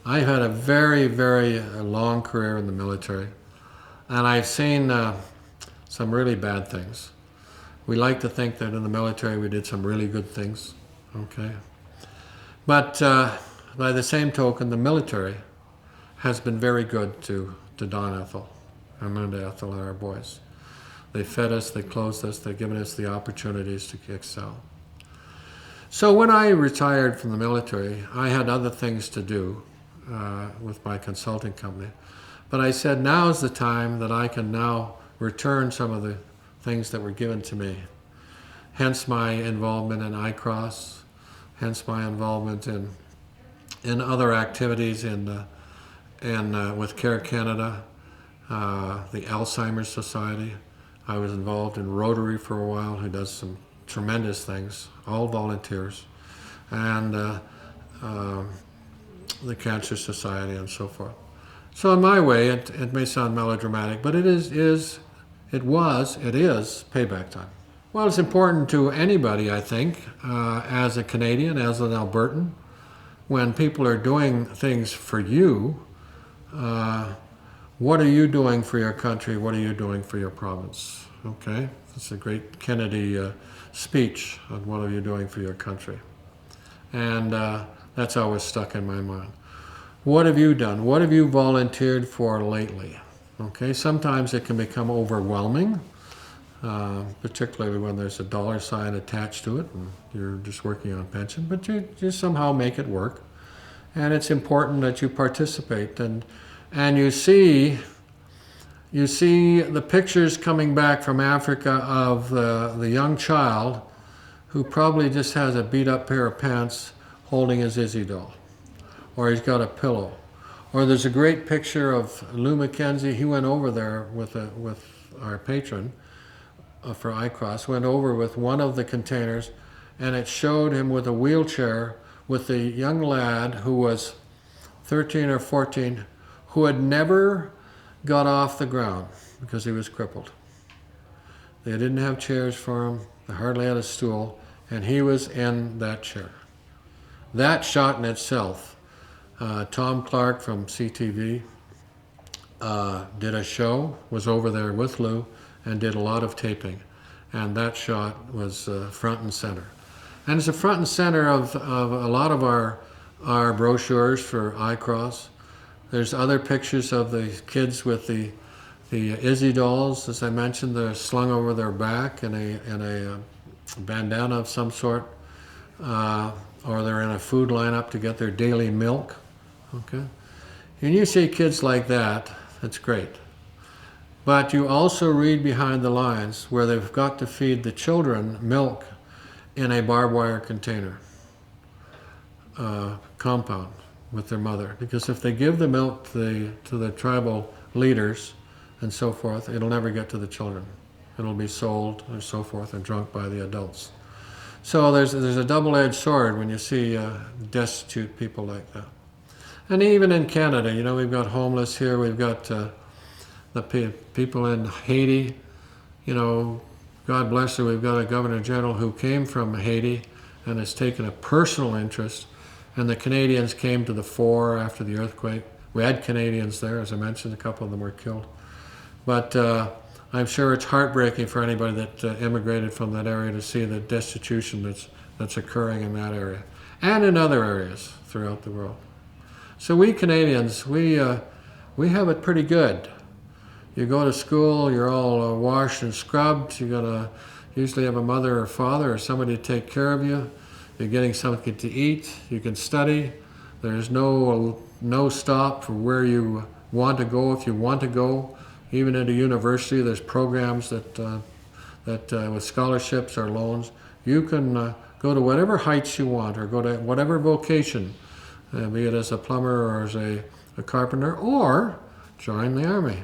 I had a very, very long career in the military, and I've seen some really bad things. We like to think that in the military we did some really good things, okay? But by the same token, the military has been very good to Don Ethell, Amanda Ethell, and our boys. They fed us, they clothed us, they've given us the opportunities to excel. So when I retired from the military, I had other things to do with my consulting company. But I said, now's the time that I can now return some of the things that were given to me. Hence my involvement in ICROSS, hence my involvement in other activities with Care Canada, the Alzheimer's Society. I was involved in Rotary for a while, who does some tremendous things, all volunteers, and the Cancer Society and so forth. So in my way, it may sound melodramatic, but it is payback time. Well, it's important to anybody, I think, as a Canadian, as an Albertan, when people are doing things for you, what are you doing for your country? What are you doing for your province? Okay, it's a great Kennedy speech on what are you doing for your country. And that's always stuck in my mind. What have you done? What have you volunteered for lately? Okay, sometimes it can become overwhelming, particularly when there's a dollar sign attached to it and you're just working on a pension, but you somehow make it work. And it's important that you participate, and you see the pictures coming back from Africa of the young child who probably just has a beat up pair of pants holding his Izzy doll, or he's got a pillow. Or there's a great picture of Lou McKenzie. He went over there with our patron for ICROSS, went over with one of the containers, and it showed him with a wheelchair with a young lad who was 13 or 14 who had never got off the ground because he was crippled. They didn't have chairs for him, they hardly had a stool, and he was in that chair. That shot in itself, Tom Clark from CTV did a show, was over there with Lou, and did a lot of taping. And that shot was front and center. And it's a front and center of a lot of our brochures for ICROSS. There's other pictures of the kids with the Izzy dolls, as I mentioned. They're slung over their back in a bandana of some sort, or they're in a food lineup to get their daily milk. Okay, and you see kids like that, that's great. But you also read behind the lines where they've got to feed the children milk in a barbed wire container compound with their mother, because if they give the milk to the tribal leaders and so forth, it'll never get to the children. It'll be sold and so forth and drunk by the adults. So there's a double-edged sword when you see destitute people like that. And even in Canada, you know, we've got homeless here, we've got the people in Haiti, you know, God bless her, we've got a Governor General who came from Haiti and has taken a personal interest, and the Canadians came to the fore after the earthquake. We had Canadians there, as I mentioned, a couple of them were killed. But I'm sure it's heartbreaking for anybody that immigrated from that area to see the destitution that's occurring in that area, and in other areas throughout the world. So we Canadians, we have it pretty good. You go to school, you're all washed and scrubbed. You're gonna usually have a mother or father or somebody to take care of you. You're getting something to eat. You can study. There's no stop for where you want to go if you want to go. Even at a university, there's programs that with scholarships or loans, you can go to whatever heights you want, or go to whatever vocation, be it as a plumber or as a carpenter, or join the army.